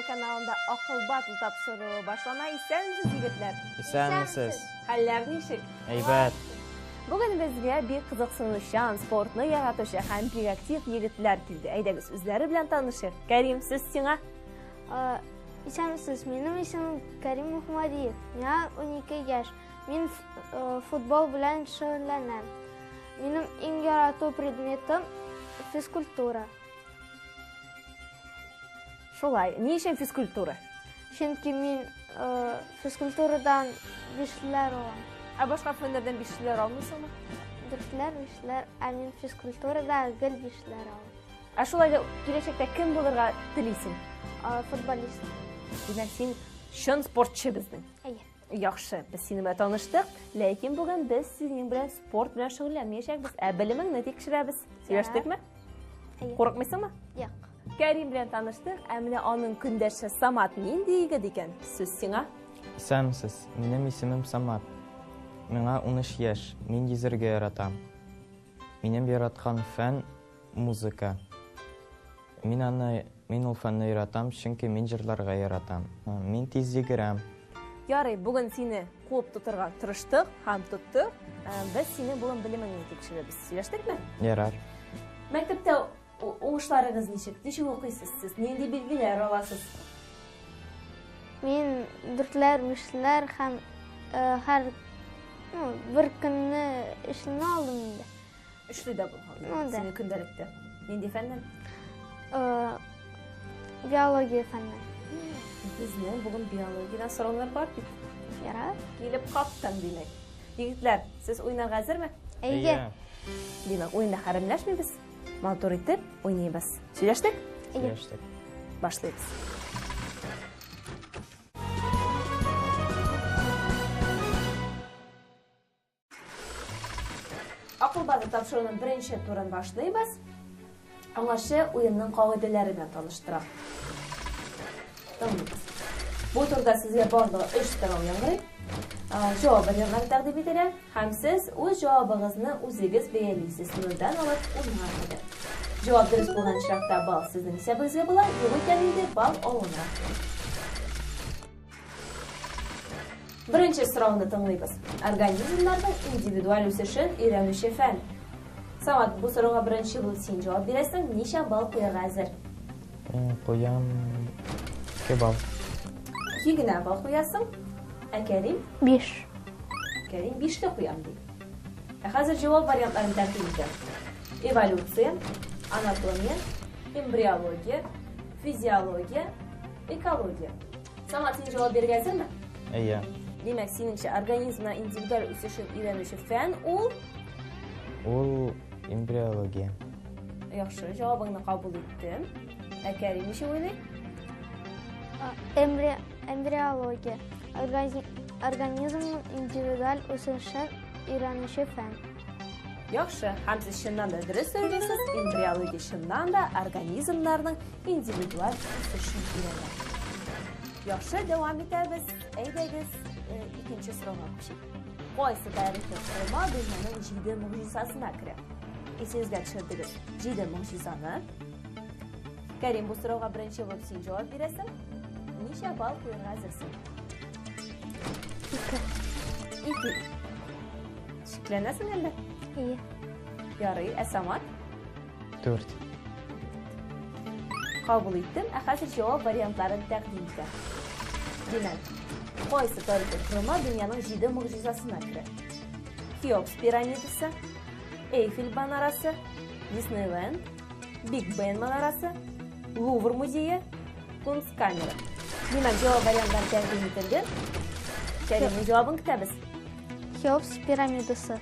kanalında akıl batıl tapşırığı başlamaya ister misiniz yigitler? İstemsiz. Haller nişik? Eybat. Bugün bizge bir kızıqsınışan, sportunu yaratışı hem bir aktiv yigitler kildi. Aydagiz üzleri bilen tanışır. Karim, siz sina? İstemsiz. Benim ismim Karim Muhammadiyev. Ya 12 yaş. Ben futbol bilen şöylenen. Benim en yaratı predmetim fizkultura. Şolay, ne işin fizkultura? Çünkü ben fizkulturadan bişler olan. Başka fenlerden bir şeyler almışsın mı? Dürtler bişler, ben fizkulturada gül bişler olan. Şolayda gelecekte kim bulurga diliysin? Futbolist. Demek sen şön sportçı bizdin. Evet. Yaxşı, biz seninle tanıştık. Lakin bugün biz sizin bilen sport bilen şugullanmayacakbız. Bilimin ne tekşiremiz? Söylüştük mü? Evet. Korkmaysın mı? Yok. Karim bilen tanıştık. Emine onun kundaşı Samat neydi diken? Söz sana. İstemsiz. Benim ismim Samat. Mena 13 yaş. Men yezirge yaratam. Benim yaratkan fen muzika. Men ol fenni yaratam, çünkü men jırlarga yaratam. Men tez yegirem. Yarı bugün seni ko'p tuturga tırıştık, ham tuttuk. Biz seni bugün bilimini tekşiremiz. Söylüştük mü? Yarar. Mektepte oğuşlarınız nişik? Nişik okuysiz siz? Neydi bilgiler alasız? Men dürtler bişler hem her bir günü işini aldım indi. Üçlü de bu. Onda. Seni gündelikte. Neydi fenden? Biyoloji feni. Bizne bugün biyolojiden sorunlar var ki. Yarar. Gelip kaptan demek. Yigitler, siz oynar hazır mı? İyi. Demek oyunda haramlaşmayız. Mağdur etip oynayacağız. Söyleştik? Söyleştik. Başlayız. Akıl bazı tapşırığının birinci turunu başlayız. Anlaşı oyunun kaideleriyle tanıştıralım. Tamam. Bu turda sizge barlığı 3 sınav yanırı. Cevabını takdim edelim. Hem siz o cevabınızı o'zingiz belirleysiz. Noldan alıp o'rnatadi. Cevap dürüst bo'lgan chiroqda bal sizning hisobingizga bo'ladi, yo'q ekaningda bal olinadi. Birinchi so'rovni tinglaymiz. Organizmlarning individual o'sishi o'rganishi fan. Samat, bu so'rovga birinchi bo'lib sen javob berasan. Necha bal qo'yga hozir? Qo'yam 2 bal. 2 gina bal qo'yasan. Karim? 5. Karim 5 ta qo'yam deydi. Hozir javob variantlarini tartib etamiz. Evolyutsiya, anatomiya, embriologiya, fiziologiya, ekologiya. Samat, sen javob bergansizmi? İyi. Demak, seningcha organizmlar individual o'sishi o'rganishi fan ol. Ol embriologiya. Yaxshi, javobingni qabul etdim. Karim necha o'ylaydi? Embriyologiya. Organizmning individual o'sishi o'rganishi fan. Yaxshi, ham siz shundan da durust so'raysiz. Embriologiya shundan da organizmlarning individual o'sishini o'rganadi. Yaxshi, davom etamiz. Aydagiz, ikkinchi so'rovga o'tishik. Qaysi tarixi qurilma dunyoning 7 mo'jizasiga kiradi? Esingizga tushirdiz. 7 mo'jizani. Karim, bu so'rovga birinchi bo'lib sen javob berasan. Necha ball qo'yga hozirsan? 2. Shuklanasizmi endi? İyi. Yarı, Samat. 4. Qabul etdim. Hozir javob variantlarini taqdim etdim. Demak, qaysi tarixiy qurilma dunyoning 7 mo'jizasiga kiradi? Keops piramidasi, Eyfel manorasi, Disneyland, Big Ben manorasi, Louvre muzeyi, Kunstkamera. Demak, javob variantlari taqdim etildi. Karimning javobini kutamiz. Keops piramidasi.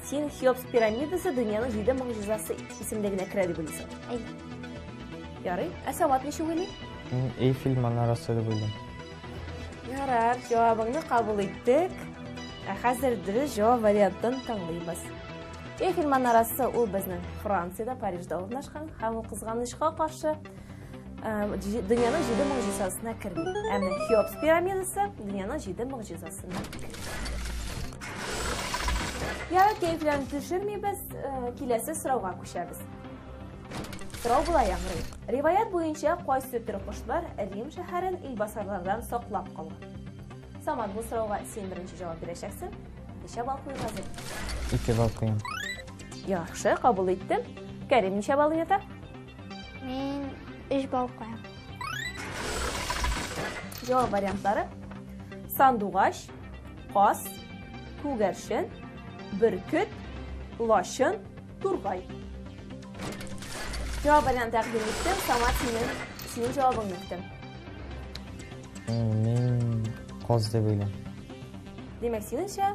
Sen Keops piramidasi dunyoning 7 mo'jizasi ismligine kiradi bilasan. İyi. Yarı, Samat necha o'ylaydi? Eyfel manorasi deb o'yladim. Yarar, javobingni qabul etdik. Hozir biz javob variantini tanlaymiz. Eyfel manorasi u bizning Fransiyada, Parijda o'rnashgan, ham qizg'anishga qarshi dunyoning 7 mo'jizasiga kirmaydi. Ammo Keops piramidasi dunyoning 7 mo'jizasiga kiradi. Yarı keyiflerini düşürmeyimiz, kilesi sırava koşarız. Сорау булай яңгырый. Риваят буенча кайсы төр кошлар Рим шәһәрен илбасарлардан саклап калган? Самат, бу сорауга син беренче җавап бирәчәксең. Ничә балл куйган? 2 балл куям. Яхшы, кабул иттем. Кәрим ничә балл ята? Мин 3 балл куям. Җавап вариантлары: сандугач, каз, күгәрчен, бөркет, лачын, тургай. Җавап варианты тәкъдим иттем. Самат, синең җавабыңны көтәм. Мин каз дип уйлыйм. Демәк, синеңчә,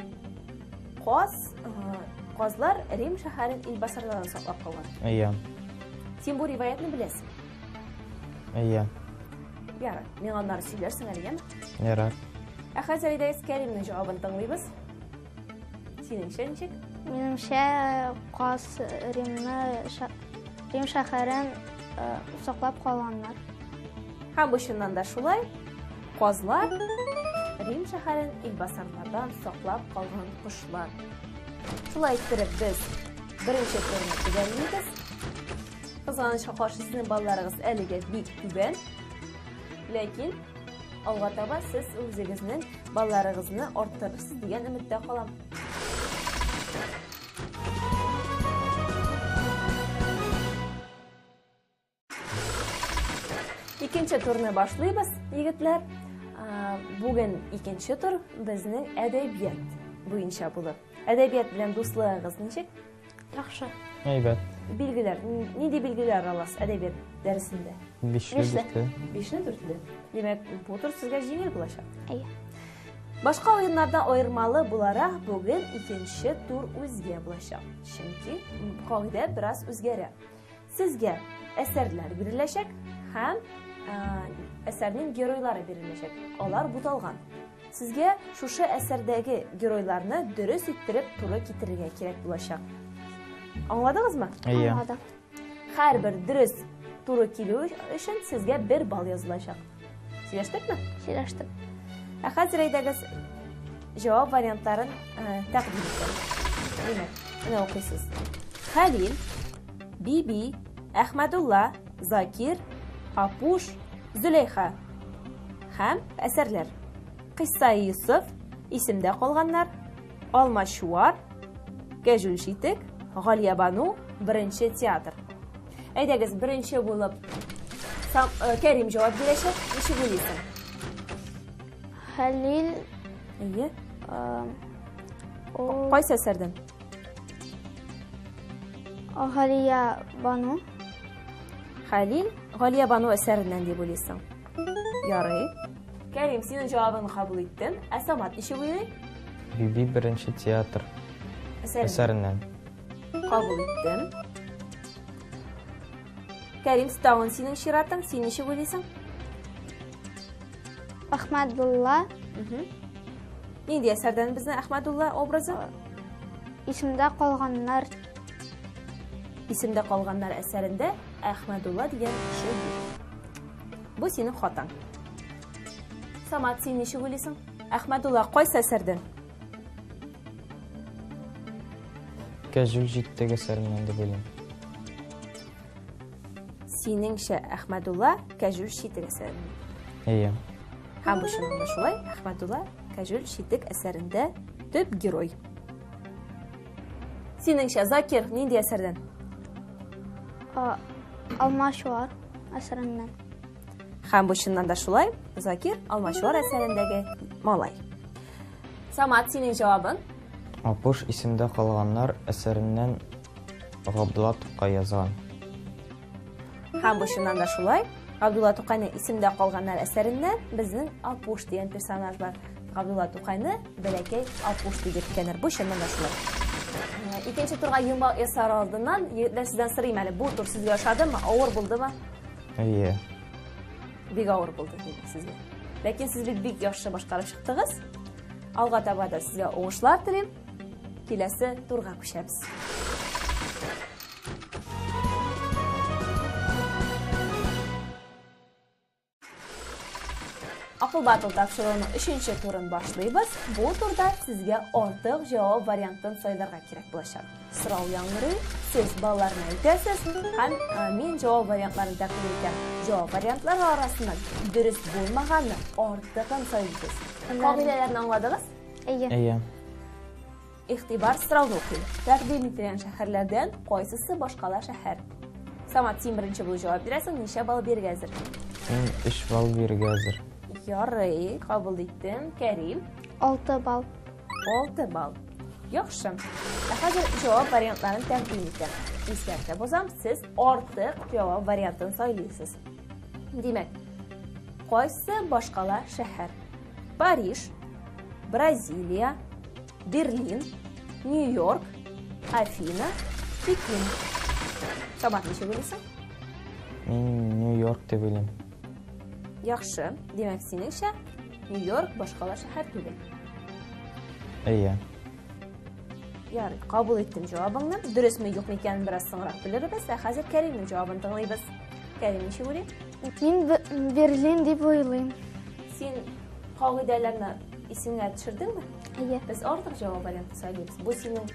казлар Рим шәһәрен илбасарлардан саклап калган. Ия. Син бу риваятны беләсең. Ия. Ярый, мин аннары сөйләрсең әлегә. Ярар. Ә хәзер әйдәгез Кәримнең җавабын тыңлыйбыз. Синеңчә ничек? Минемчә, каз Рим шәһәрен саклап калганнар. Һәм бу чыннан да шулай. Казлар Рим шәһәрен илбасарлардан саклап калган кошлар. Шулай иттереп без беренче турны төгәллибез. Кызганычка каршы сезнең балларыгыз әлегә бик түбән. Ләкин алга таба сез үзегезнең балларыгызны арттырырсыз дигән өметтә калам. Икенче турны башлыйбыз, егетләр. Бүген икенче тур безнең әдәбият буенча булыр. Әдәбият белән дуслыгыгыз ничек? Яхшы. Әйбәт. Билгеләр, нинди билгеләр аласыз әдәбият дәресендә? 5-4. 5-4. Димәк, бу тур сезгә җиңел булачак. Әйе. Башка уеннардан аермалы буларак, бүген икенче тур үзгә булачак. Чөнки кагыйдә бераз үзгәрә. Сезгә әсәрләр биреләчәк һәм әсәрнең геройлары биреләчәк. Алар буталган. Сезгә шушы әсәрдәге геройларны дөрес иттереп туры китерергә кирәк булачак. Аңладыгызмы? Ия. Аңладым. Һәрбер дөрес туры килү өчен сезгә 1 балл язылачак. Сөйләштекме? Сөйләштек. Ә хәзер әйдәгез җавап вариантларын тәкъдим итәм. Димәк, менә укыйсыз. Хәлил, Биби, Әхмәдулла, Закир, Апуш, Зөләйха. Һәм әсәрләр: Кыйса Юсуф, Исемдә калганнар, Алмачуар, Кәҗүл Шитек, Галия Бану, Беренче театр. Әйдәгез беренче булып Кәрим җавап бирәчәк. Ничек уйлыйсың? Хәлил, Әйе. ул Кайсы әсәрдән? Галия Бану. Хәлил, Галия Бану әсәреннән дип уйлыйсың. Ярый. Кәрим, синең җавабыңны кабул иттем. Ә Самат ничек уйлый? Биби беренче театр әсәреннән. Кабул иттем. Кәрим, тагын синең чиратың. Син ничек уйлыйсың? Әхмәдулла. Нинди әсәрдән безнең Әхмәдулла образы? Исемдә калганнар. Исемдә калганнар әсәрендә Әхмәдулла дигән кеше. Бу синең хатаң. Самат, син ничек уйлыйсың? Әхмәдулла кайсы әсәрдән? Кәҗүл Шитек әсәреннән дип уйлыйм. Синеңчә Әхмәдулла Кәҗүл Шитек әсәреннән. Ия. Һәм бу чыннан да шулай. Әхмәдулла Кәҗүл Шитек әсәрендә төп герой. Синеңчә Закир нинди әсәрдән? Алмачуар әсәреннән. Һәм бу чыннан да шулай. Закир Алмачуар әсәрендәге малай. Самат, синең җавабың? Апуш исемдә калганнар әсәреннән Габдулла Тукай язган. Һәм бу чыннан да шулай. Габдулла Тукайның исемдә калганнар әсәреннән безнең Апуш дигән персонаж бар. Габдулла Тукайны бәләкәй Апуш дип йөрткәннәр. Бу чыннан да шулай. Икенче турга йомбак ясар алдыннан сездән сорыйм әле, бу тур сезгә ошадымы, авыр булдымы? Ия. Бик авыр булды дип сезгә. Ләкин сез бик яхшы башкарып чыктыгыз. Алга таба да сезгә уңышлар телим. Киләсе турга күчәбез. Ақыл батыл тапшыруының 3-ші турын башлайбыз. Бұл турда сізге ортық жауап варианттан сайларға керек болашақ. Сұрау яңыры, сіз балаларына айтасыз, һәм мен жауап вариантларын тәқdim еткен жауап вариантлары арасынан дұрыс болмағаны ортығын сайлайсыз. Қағидаларын аңладыңыз? Әйе. Ихтибар сұрауды оқиды. Тәқдим етілген шәһәрлерден қайсысы башқала шәһәр? Самат, сен бірінші бұл жауап бересің, неше балл беруге әзір? Мен 3 балл беруге әзір. Ярый, қабыл еттім. Кәрим? 6 балл. 6 балл. Яхшы. Хәзер жауап вариантларын тәкъдим итәм. Искәртә бозам, сез артык жауап вариантын сайлыйсыз. Димәк, кайсы башкала шәһәр? Париж, Бразилия, Берлин, Нью-Йорк, Афина, Пекин. Самат, ничек уйлыйсың? Мен Нью-Йорк деп уйлыйм. Яхшы. Димәк, синеңчә Нью-Йорк башкала шәһәр түгел. Әйе. Ярый, кабул иттем җавабыңны. Дөресме, юкмы икәнен бераз соңрак белербез. Хәзер Кәримнең җавабын тыңлыйбыз. Кәрим, ничек уйлый? Мин Берлин дип уйлыйм. Син кагыйдәләрне исеңә төшердеңме? Әйе. Без артык җавап вариантын сайлыйбыз. Бу синең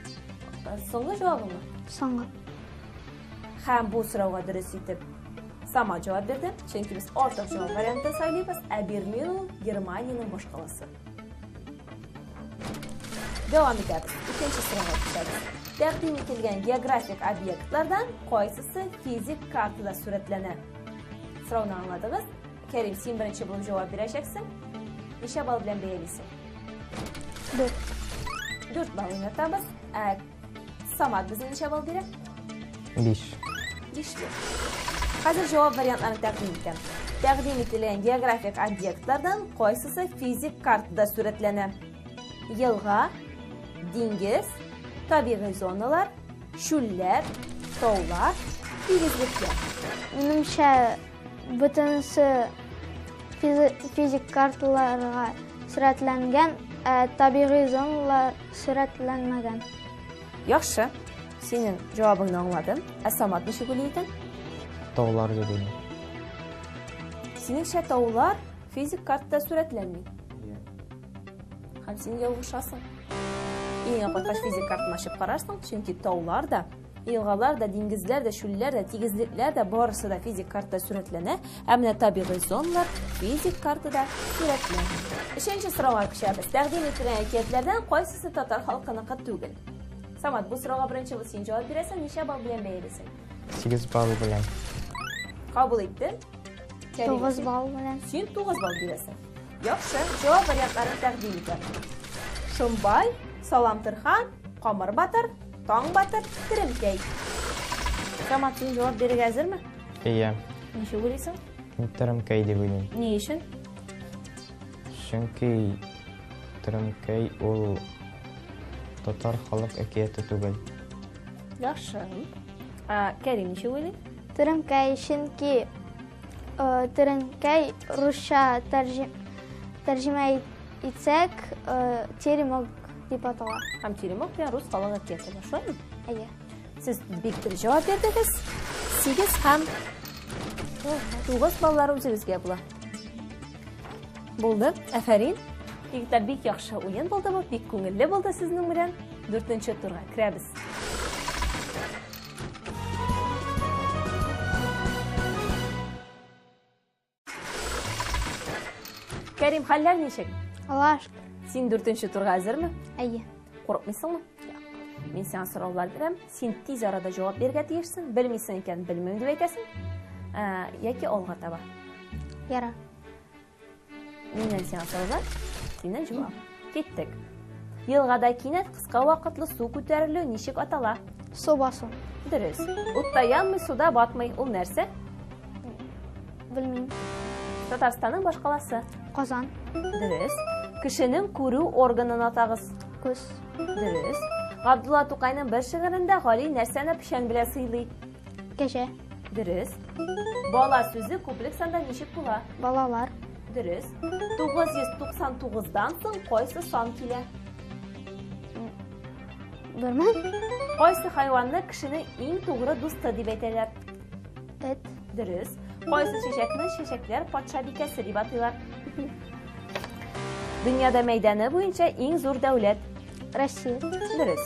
соңгы җавабыңмы? Соңгы. Һәм бу сорауга дөрес итеп Сама җавап бирде. Чөнки без артык җавап вариантын сайлыйбыз. Ә Берлин ул Германиянең башкаласы. Devam ederiz. İkinci sıraya geçeriz. Təqdim etilgən geografik obyektlardan qaysısı fizik kartıda surətlənər? Sıravını anladınız. Kerim, sen birinci bulub cavab verəcəksin. Neçə bal bilən bəyəlisin? 4. 4 bal oynatабыз. Samad bizə neçə bal verər? 5. 5. Hazır cavab variantlarını təqdim etdim. Təqdim etilgən geografik obyektlardan qaysısı fizik kartıda surətlənər? Yılğa, dengiz, tabiiy zonalar, şullar, tog'lar, tegizliklar. Menimcha butunisi fizik kartalarga suratlangan, tabiiy zonalar suratlanmagan. Yaxshi. Senin cavabını anladım. Samat nechə qo'ylaysan? Tog'lar deb uylыйм. Seningcha tog'lar fizik kartada suratlanmaydi. Һәм син ялгышасың. Иң апаташ физик картаны ачып карарсың, чөнки таулар да, елгалар да, диңгезләр дә, шүлләр дә, тигезлекләр дә барысы да физик картада сурәтләнә, ә менә табигый зоналар физик картада сурәтләнә. Өченче сорауга күчәбез. Тәкъдим ителгән әкиятләрдән кайсысы татар халкыныкы түгел? Самат, бу сорауга беренче син җавап бирәсең, ничә бал белән бәялисең? 8 балл белән. Кабул иттем. 9 балл белән. Син 9 бал бирәсең. Яхшы, җавап вариантларын тәкъдим итәм. Шымбай, Салам Тырхан, Камыр Батыр, Таң Батыр, Тиремкәй. Самат, син җавап бирергә әзерме? Әйе. Ничек уйлыйсың? Мен Тиремкәй дип уйлыйм. Ни өчен? Чөнки Тиремкәй ул татар халык әкияте түгел. Яхшы. Кәрим ничек уйлый? Тиремкәй, чөнки Тиремкәй русча тәрҗемә итсәк, теремок дип атала. Һәм Теремок белән рус халык әкияте башлаймы? Әйе. Сез бик дөрес җавап бирдегез. 8 һәм 9 баллар үзегезгә була. Булды. Афәрин. Бик яхшы уен булды бу. Бик күңелле булды сезнең белән. 4-нче турга керәбез. Кәрим, хәлләр ничек? Алаш. Син 4-нче турга әзерме? Әйе. Курыкмыйсыңмы? Мин сиңа сораулар бирәм. Син тиз арада җавап бирергә тиешсең. Белмисең икән, белмим дип әйтәсең. Яки алга таба. Яра. Миннән сиңа сораулар, синнән җавап. Киттек. Елгада кинәт кыска вакытлы су күтәрелү ничек атала? Су басу. Дөрес. Утта янмый, суда батмый. Ул нәрсә? Белмим. Татарстанның башкаласы. Казан. Дөрес. Кешенең күрү органын атагыз. Күз. Дөрес. Габдулла Тукайның бер шигырендә Гали нәрсәне печән белән сыйлый? Кәҗә. Дөрес. Бала сүзе күплек санда ничек була? Балалар. Дөрес. 999-дан соң кайсы сан килә? Белмим. Кайсы хайванны кешенең иң тугры дусты дип әйтәләр? Эт. Дөрес. Кайсы чәчәкне чәчәкләр патша бикәсе дип атыйлар? Дөньяда мәйданы буенча иң зур дәүләт. Россия. Дөрес.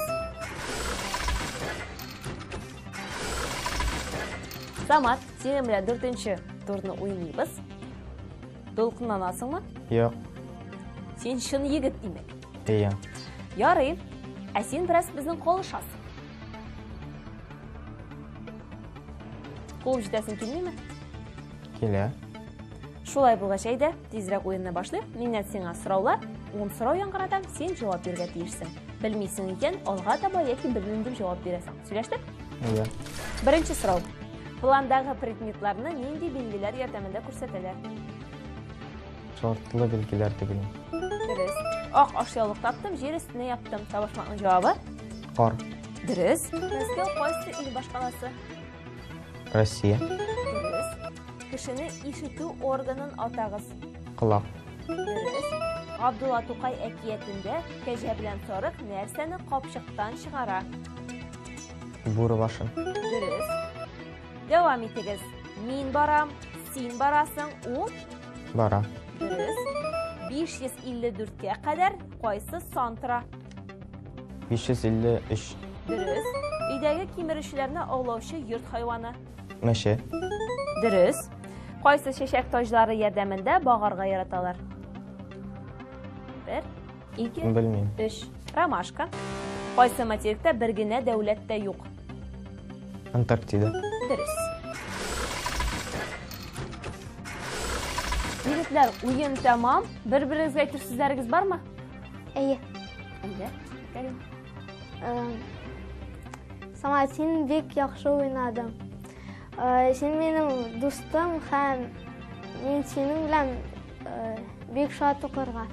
Самат, синең белән 4-нче турны уйныйбыз. Дулкынланасыңмы? Юк. Син чын егет димәк. Ия. Ярый. Ә син бераз безнең калышасың. Кул җитәсең килмиме? Килә. Шулай булгач әйдә, тизрәк уенны башлыйк. Миннән сиңа сораулар, 10 сорау яңгыратам, син җавап бирергә тиешсең. Белмисең икән, алга таба яки белмим дип җавап бирәсең. Сөйләштек? Ия. Беренче сорау. Пландагы предметларны нинди билгеләр ярдәмендә күрсәтәләр? Шартлы билгеләр түгел. Дөрес. Ак ашъяулык таптым, җир өстенә яптым. Табышмакның җавабы? Кар. Дөрес. Мәскәү кайсы ил башкаласы? Россия. Дөрес. Кешене ишетү органын атагыз. Колак. Дөрес. Абдулла Тукай әкиятендә кәҗә белән сарык нәрсәне капчыктан чыгара? Бүре башын. Дөрес. Дәвам итегез. Мин барам, син барасың, ул? Бара. Дөрес. 554-кә кадәр кайсы сан тора? 553. Дөрес. Өйдәге кимереүчеләрне аулаучы йорт хайваны? Мәше. Дөрес. Кайсы чәчәк таҗлары ярдәмендә багарга яраталар? 1, 2, Белмим. 3. Ромашка. Кайсы материкта бер генә дәүләт тә юк? Антарктида. Дөрес. Егетләр, уен тәмам. Бер-берегезгә әйтер сүзләрегез бармы? Әйе. Әйдә. Кәрим. Самат, син бик яхшы уйнадың. Син минем дустым һәм мин синең белән бик шат укырга.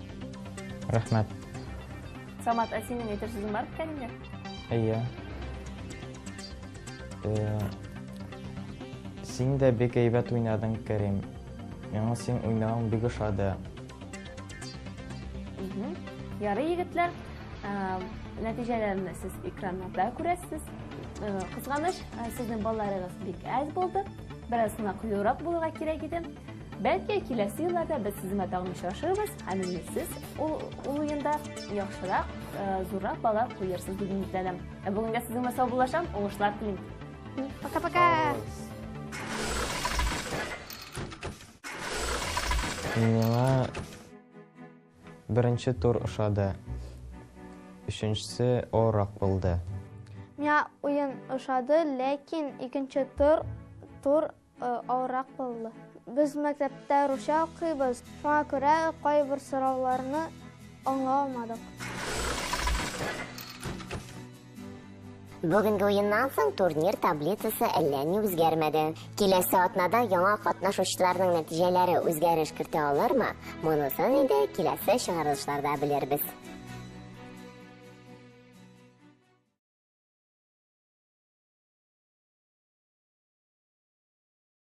Рәхмәт. Самат, ә синең әйтер сүзең бар Кәримгә? Ия. Син дә бик әйбәт уйнадың, Кәрим. Миңа син уйнаган бик ошады. Ярый, егетләр. Нәтиҗәләрне сез экраннарда күрәсез. Кызганыч, сезнең балларыгыз бик әз булды. Бераз гына кыюрак булырга кирәк иде. Бәлки киләсе елларда без сезгә тагын очрашырбыз, һәм сез ул уенда яхшырак, зуррак баллар куярсыз дип өметләнәм. Бүгенгә сезнең белән саубуллашам, уңышлар телим. Пока-пока. Миңа беренче тур ошады. Өченчесе авыррак булды. Миңа уен ошады, ләкин икенче тур авыррак булды. Без мәктәптә русча укыйбыз. Шуңа күрә кайбер сорауларны аңлай алмадык. Бүгенге уеннан соң турнир таблицасы әллә ни үзгәрмәде. Киләсе атнада яңа катнашучыларның нәтиҗәләре үзгәреш кертә алырмы? Монысын инде киләсе чыгарылышларда белербез.